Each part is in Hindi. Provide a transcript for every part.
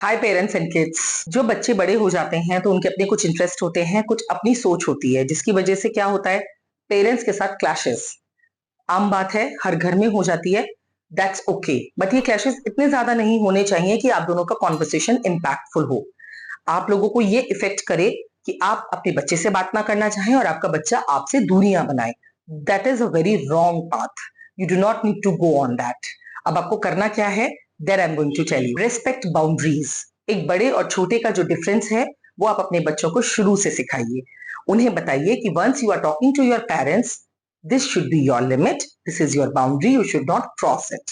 Hi parents and kids. जो बच्चे बड़े हो जाते हैं तो उनके अपने कुछ इंटरेस्ट होते हैं, कुछ अपनी सोच होती है, जिसकी वजह से क्या होता है, पेरेंट्स के साथ क्लैशेस आम बात है, हर घर में हो जाती है। दैट्स ओके, बट ये क्लैशेस इतने ज्यादा नहीं होने चाहिए कि आप दोनों का कॉन्वर्सेशन इम्पैक्टफुल हो, आप लोगों को ये इफेक्ट करे कि आप अपने बच्चे से बात ना करना चाहें और आपका बच्चा आपसे दूरियां बनाए। That is a very wrong path. You do not need to go on that. अब आपको करना क्या है, there I am going to tell you. Respect boundaries. एक बड़े और छोटे का जो डिफरेंस है वो आप अपने बच्चों को शुरू से सिखाइए। उन्हें बताइए कि once you are talking to your parents, this should be your limit, this is your boundary, you should not cross it.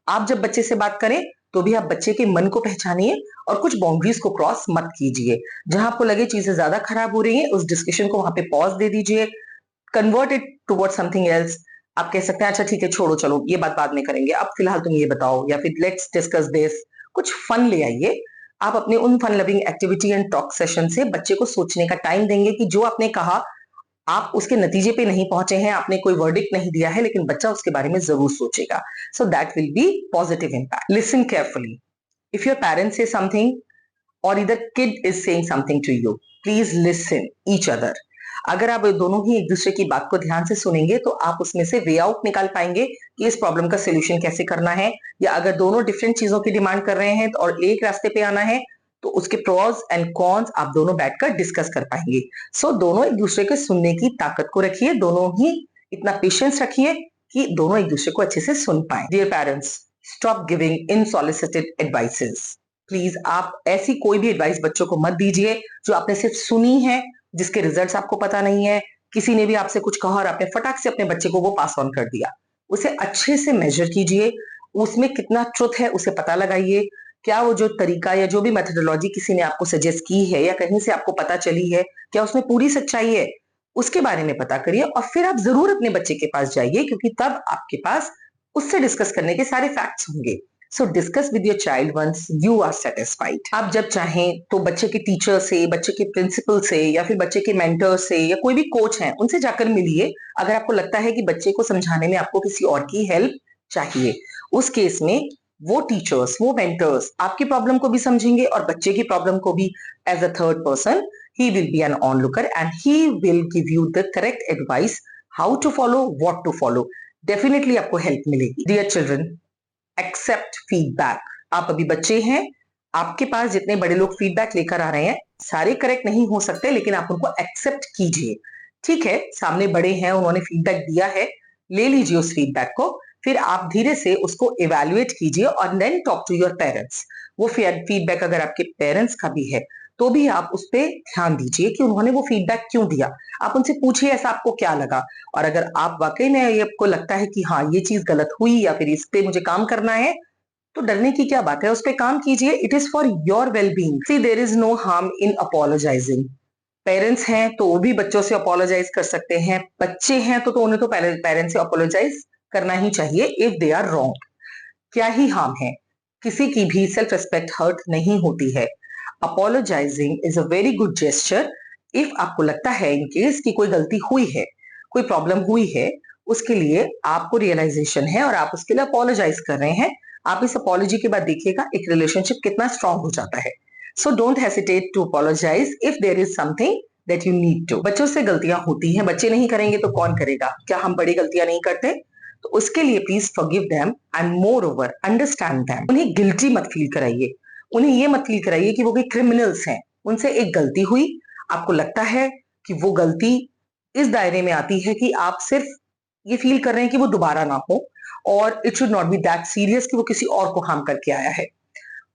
आप जब बच्चे से बात करें तो भी आप बच्चे के मन को पहचानिए और कुछ बाउंड्रीज को क्रॉस मत कीजिए। जहां आपको लगे चीजें ज्यादा खराब हो रही हैं, उस डिस्कशन को वहां पे पॉज दे दीजिए, convert it toward something else. आप कह सकते हैं अच्छा ठीक है छोड़ो, चलो ये बात बाद में करेंगे, अब फिलहाल तुम ये बताओ, या फिर लेट्स डिस्कस दिस। कुछ फन ले आइए। आप अपने उन fun loving activity and talk session से बच्चे को सोचने का टाइम देंगे कि जो आपने कहा, आप उसके नतीजे पे नहीं पहुंचे हैं, आपने कोई वर्डिक्ट नहीं दिया है, लेकिन बच्चा उसके बारे में जरूर सोचेगा। So that will be positive impact. Listen carefully. If your parents से something or either kid is saying something to you, please listen each other. अगर आप दोनों ही एक दूसरे की बात को ध्यान से सुनेंगे तो आप उसमें से वे आउट निकाल पाएंगे कि इस प्रॉब्लम का सोल्यूशन कैसे करना है। या अगर दोनों डिफरेंट चीजों की डिमांड कर रहे हैं और एक रास्ते पे आना है तो उसके प्रोज एंड कॉन्स आप दोनों बैठकर डिस्कस कर पाएंगे। सो दोनों एक दूसरे के सुनने की ताकत को रखिए, दोनों ही इतना पेशेंस रखिए कि दोनों एक दूसरे को अच्छे से सुन पाए। Dear parents, stop giving unsolicited advices. Please आप ऐसी कोई भी एडवाइस बच्चों को मत दीजिए जो आपने सिर्फ सुनी है, जिसके रिजल्ट्स आपको पता नहीं है। किसी ने भी आपसे कुछ कहा और आपने फटाक से अपने बच्चे को वो पास ऑन कर दिया। उसे अच्छे से मेजर कीजिए, उसमें कितना ट्रुथ है उसे पता लगाइए। क्या वो जो तरीका या जो भी मेथोडोलॉजी किसी ने आपको सजेस्ट की है या कहीं से आपको पता चली है, क्या उसमें पूरी सच्चाई है, उसके बारे में पता करिए और फिर आप जरूर अपने बच्चे के पास जाइए, क्योंकि तब आपके पास उससे डिस्कस करने के सारे फैक्ट्स होंगे। So discuss with your child once you are satisfied. आप जब चाहें तो बच्चे के टीचर से, बच्चे के प्रिंसिपल से या फिर बच्चे के मेंटर से या कोई भी कोच है उनसे जाकर मिलिए। अगर आपको लगता है कि बच्चे को समझाने में आपको किसी और की हेल्प चाहिए, उस केस में वो टीचर्स, वो मेंटर्स आपकी प्रॉब्लम को भी समझेंगे और बच्चे की प्रॉब्लम को भी। As a third person, he will be an onlooker and he will give you the correct advice how to follow, what to follow. Definitely आपको हेल्प मिलेगी। Dear children, accept feedback. आप अभी बच्चे हैं, आपके पास जितने बड़े लोग फीडबैक लेकर आ रहे हैं सारे करेक्ट नहीं हो सकते, लेकिन आप उनको एक्सेप्ट कीजिए। ठीक है, सामने बड़े हैं, उन्होंने फीडबैक दिया है, ले लीजिए उस फीडबैक को, फिर आप धीरे से उसको इवेल्युएट कीजिए और then talk to your parents. वो फीडबैक अगर आपके पेरेंट्स का भी है तो भी आप उस पर ध्यान दीजिए कि उन्होंने वो फीडबैक क्यों दिया। आप उनसे पूछिए ऐसा आपको क्या लगा, और अगर आप वाकई में ये आपको लगता है कि हाँ ये चीज गलत हुई या फिर इस पे मुझे काम करना है, तो डरने की क्या बात है, उस पे काम कीजिए। It is for your well being. See, there is no harm in apologising. Parents हैं तो वो भी बच्चों से अपोलोजाइज कर सकते हैं, बच्चे हैं तो उन्हें तो पेरेंट्स से अपोलोजाइज करना ही चाहिए इफ दे आर रॉन्ग। क्या ही हार्म है, किसी की भी सेल्फ रिस्पेक्ट हर्ट नहीं होती है। Apologising is a very good gesture. If आपको लगता है इन केस कि कोई गलती हुई है, कोई प्रॉब्लम हुई है, उसके लिए आपको रियलाइजेशन है और आप उसके लिए अपोलोजाइज कर रहे हैं, आप इस अपोलॉजी के बाद देखिएगा एक रिलेशनशिप कितना स्ट्रांग हो जाता है। So don't hesitate to apologise if there is something that you need to. बच्चों से गलतियां होती हैं, बच्चे नहीं करेंगे तो कौन करेगा, क्या हम बड़ी गलतियां नहीं करते? तो उसके लिए please forgive them and more over understand them. उन्हें गिल्टी मत फील कराइए, उन्हें ये मत फील कराइए कि वो कोई क्रिमिनल्स हैं। उनसे एक गलती हुई, आपको लगता है कि वो गलती इस दायरे में आती है कि आप सिर्फ ये फील कर रहे हैं कि वो दोबारा ना हो, और it should not be that serious कि वो किसी और को हार्म करके आया है।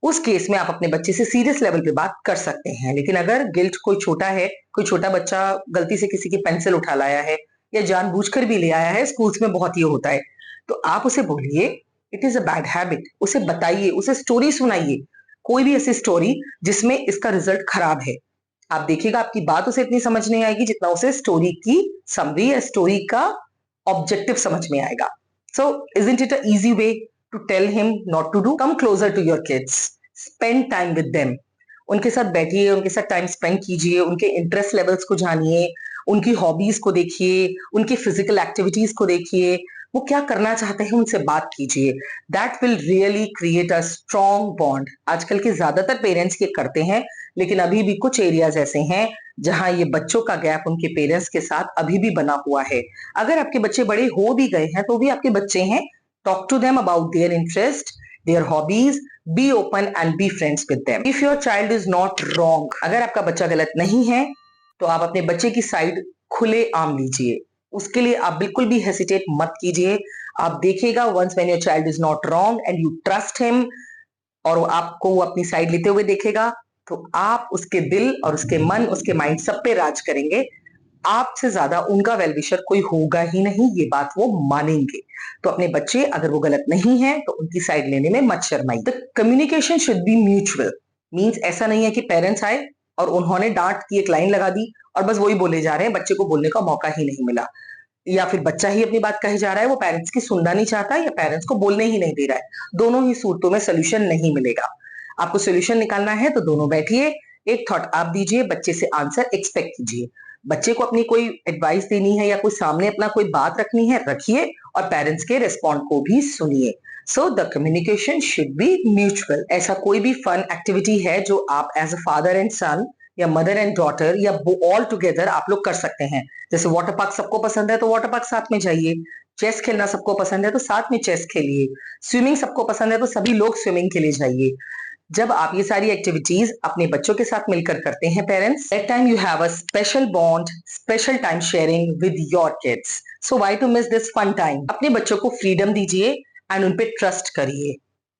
उस केस में आप अपने बच्चे से सीरियस लेवल पे बात कर सकते हैं। लेकिन अगर गिल्ट कोई छोटा है, कोई छोटा बच्चा गलती से किसी की पेंसिल उठा लाया है या जानबूझकर भी ले आया है, स्कूल्स में बहुत ये होता है, तो आप उसे बोलिए it is a bad habit, उसे बताइए, उसे स्टोरी सुनाइए, कोई भी ऐसी स्टोरी जिसमें इसका रिजल्ट खराब है। आप देखिएगा आपकी बात उसे इतनी समझ नहीं आएगी जितना उसे स्टोरी की समरी या स्टोरी का ऑब्जेक्टिव समझ में आएगा। So isn't it a easy way to tell him not to do? Come closer to your kids, spend time with them. उनके साथ बैठिए, उनके साथ टाइम स्पेंड कीजिए, उनके इंटरेस्ट लेवल्स को जानिए, उनकी हॉबीज को देखिए, उनकी फिजिकल एक्टिविटीज को देखिए, वो क्या करना चाहते हैं उनसे बात कीजिए। That will really create a strong bond. आजकल के ज्यादातर पेरेंट्स ये करते हैं, लेकिन अभी भी कुछ एरियाज ऐसे हैं जहां ये बच्चों का गैप उनके पेरेंट्स के साथ अभी भी बना हुआ है। अगर आपके बच्चे बड़े हो भी गए हैं तो भी आपके बच्चे हैं, talk to them about their interest, their hobbies, be open and be friends with them. If your child is not wrong, अगर आपका बच्चा गलत नहीं है तो आप अपने बच्चे की साइड खुले आम लीजिए। उसके लिए आप बिल्कुल भी हेसिटेट मत कीजिए। आप देखिएगा, once when your child is not wrong and you trust him, और आपको वो अपनी साइड लेते हुए देखेगा, तो आप उसके दिल और उसके मन, उसके माइंड सब पे राज करेंगे। आपसे ज्यादा उनका वेलविशर कोई होगा ही नहीं, ये बात वो मानेंगे। तो अपने बच्चे अगर वो गलत नहीं है तो उनकी साइड लेने में मत शर्माइए। The communication should be mutual. Means ऐसा नहीं है कि पेरेंट्स आए और उन्होंने डांट की एक लाइन लगा दी और बस वही बोले जा रहे हैं, बच्चे को बोलने का मौका ही नहीं मिला, या फिर बच्चा ही अपनी बात कहे जा रहा है, वो पेरेंट्स की सुनना नहीं चाहता या पेरेंट्स को बोलने ही नहीं दे रहा है। दोनों ही सूरतों में सोल्यूशन नहीं मिलेगा। आपको सोल्यूशन निकालना है तो दोनों बैठिए, एक थॉट आप दीजिए, बच्चे से आंसर एक्सपेक्ट कीजिए। बच्चे को अपनी कोई एडवाइस देनी है या कोई सामने अपना कोई बात रखनी है, रखिए, और पेरेंट्स के रिस्पॉन्ड को भी सुनिए। So the communication should be mutual. ऐसा कोई भी फन एक्टिविटी है जो आप एज अ फादर एंड सन या मदर एंड डॉटर या ऑल टुगेदर आप लोग कर सकते हैं। जैसे वाटर पार्क सबको पसंद है तो वाटर पार्क साथ में जाइए, चेस खेलना सबको पसंद है तो साथ में चेस खेलिए, स्विमिंग सबको पसंद है तो सभी लोग स्विमिंग के लिए जाइए। जब आप ये सारी एक्टिविटीज अपने बच्चों के साथ मिलकर करते हैं parents, that time you have a special bond, special time sharing with your kids. So why to miss this fun time. अपने बच्चों को फ्रीडम दीजिए एंड उन पे ट्रस्ट करिए।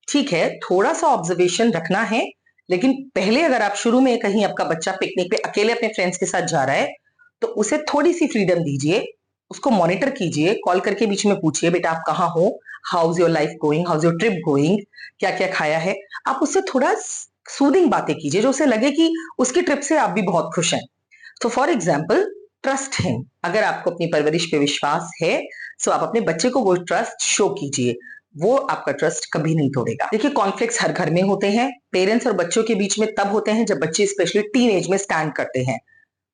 ठीक है, थोड़ा सा ऑब्जर्वेशन रखना है, लेकिन पहले अगर आप शुरू में कहीं आपका बच्चा पिकनिक पे अकेले अपने फ्रेंड्स के साथ जा रहा है तो उसे थोड़ी सी फ्रीडम दीजिए, उसको मॉनिटर कीजिए, कॉल करके बीच में पूछिए, बेटा आप कहाँ हो, how's your life going, how's your trip going, क्या क्या खाया है। आप उससे थोड़ा सूदिंग बातें कीजिए जो उसे लगे कि उसकी ट्रिप से आप भी बहुत खुश हैं। तो फॉर एग्जाम्पल, ट्रस्ट हिम। अगर आपको अपनी परवरिश पे विश्वास है तो आप अपने बच्चे को वो ट्रस्ट शो कीजिए, वो आपका ट्रस्ट कभी नहीं तोड़ेगा। देखिए, कॉन्फ्लिक्ट्स हर घर में होते हैं, पेरेंट्स और बच्चों के बीच में तब होते हैं जब बच्चे स्पेशली टीन एज में स्टैंड करते हैं।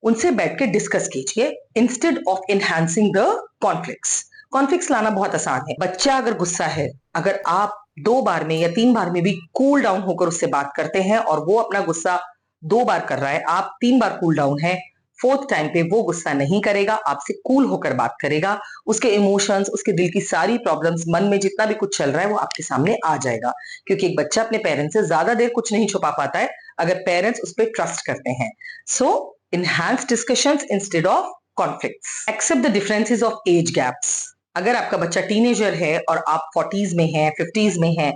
उनसे बैठ के डिस्कस कीजिए instead of enhancing the conflicts. Conflicts लाना बहुत आसान है। बच्चा अगर गुस्सा है, अगर आप 2 बार में या 3 बार में भी कूल डाउन होकर उससे बात करते हैं और वो अपना गुस्सा 2 बार कर रहा है, आप 3 बार कूल डाउन है, फोर्थ टाइम पे वो गुस्सा नहीं करेगा, आपसे कूल होकर बात करेगा, उसके इमोशंस, उसके दिल की सारी प्रॉब्लम्स, मन में जितना भी कुछ चल रहा है वो आपके सामने आ जाएगा। क्योंकि एक बच्चा अपने पेरेंट्स से ज्यादा देर कुछ नहीं छुपा पाता है अगर पेरेंट्स उस पर ट्रस्ट करते हैं। सो enhance discussions instead of conflicts. Accept the differences of age gaps. अगर आपका बच्चा टीनेजर है और आप 40s में हैं, 50s में हैं,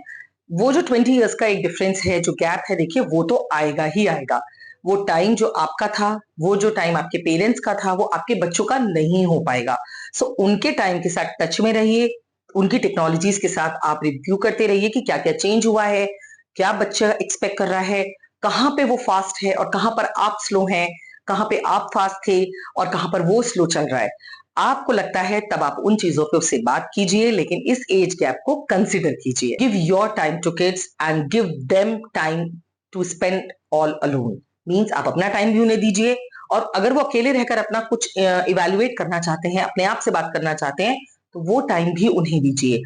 वो जो 20 इयर्स का एक डिफरेंस है, जो गैप है, देखिए वो तो आएगा ही आएगा। वो टाइम जो आपका था, वो जो टाइम आपके पेरेंट्स का था, वो आपके बच्चों का नहीं हो पाएगा। सो उनके टाइम के साथ टच में रहिए, उनकी टेक्नोलॉजीज के साथ आप रिव्यू करते रहिए कि क्या क्या चेंज हुआ है, क्या बच्चा एक्सपेक्ट कर रहा है, कहाँ पे वो फास्ट है और कहाँ पर आप स्लो हैं, कहाँ पे आप फास्ट थे और कहाँ पर वो स्लो चल रहा है। आपको लगता है तब आप उन चीजों पे उससे बात कीजिए, लेकिन इस एज गैप को कंसिडर कीजिए। Give your time to kids and give them time to spend all alone. Means आप अपना टाइम भी उन्हें दीजिए, और अगर वो अकेले रहकर अपना कुछ इवेल्युएट करना चाहते हैं, अपने आप से बात करना चाहते हैं, तो वो टाइम भी उन्हें दीजिए।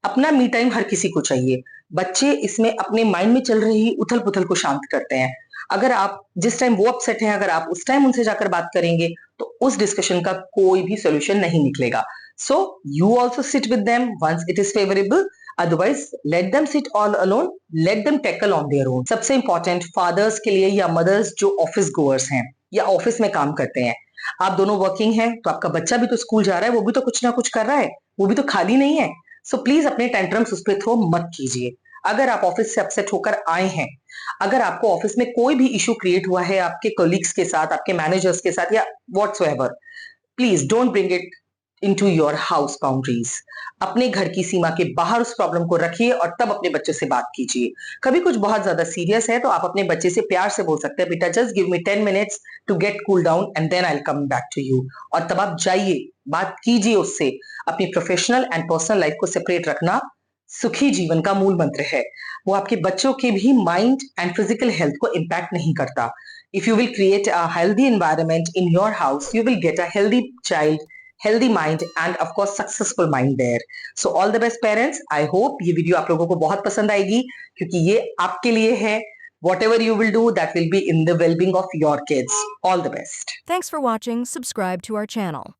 अपना मी टाइम हर किसी को चाहिए। बच्चे इसमें अपने माइंड में चल रही उथल पुथल को शांत करते हैं। अगर आप जिस टाइम वो अपसेट हैं, अगर आप उस टाइम उनसे जाकर बात करेंगे तो उस डिस्कशन का कोई भी सोल्यूशन नहीं निकलेगा। So you also sit with them once it is favourable, otherwise let them sit all alone, let them tackle on their own. सबसे इंपॉर्टेंट, फादर्स के लिए या मदर्स जो ऑफिस गोअर्स हैं या ऑफिस में काम करते हैं, आप दोनों वर्किंग हैं, तो आपका बच्चा भी तो स्कूल जा रहा है, वो भी तो कुछ ना कुछ कर रहा है, वो भी तो खाली नहीं है। सो प्लीज अपने टेंट्रम्स उस पर थ्रो मत कीजिए। अगर आप ऑफिस से अपसेट होकर आए हैं, अगर आपको ऑफिस में कोई भी इशू क्रिएट हुआ है आपके कोलीग्स के साथ, आपके मैनेजर्स के साथ या whatsoever, please don't bring it into your house boundaries. अपने घर की सीमा के बाहर उस प्रॉब्लम को रखिए और तब अपने बच्चे से बात कीजिए। कभी कुछ बहुत ज्यादा सीरियस है तो आप अपने बच्चे से प्यार से बोल सकते हैं, बेटा just give me 10 minutes to get cool down and then I will come back to you. और तब आप जाइए, बात कीजिए उससे। अपनी प्रोफेशनल एंड पर्सनल लाइफ को सेपरेट रखना सुखी जीवन का मूल मंत्र है। वो आपके बच्चों के भी माइंड एंड फिजिकल हेल्थ को इम्पैक्ट नहीं करता। If you will create a healthy environment in your house, you will get a healthy child healthy mind and of course successful mind there. So all the best parents. I hope ये वीडियो आप लोगों को बहुत पसंद आएगी क्योंकि ये आपके लिए है. Whatever you will do, that will be in the well-being of your kids. All the best. Thanks for watching. Subscribe to our channel.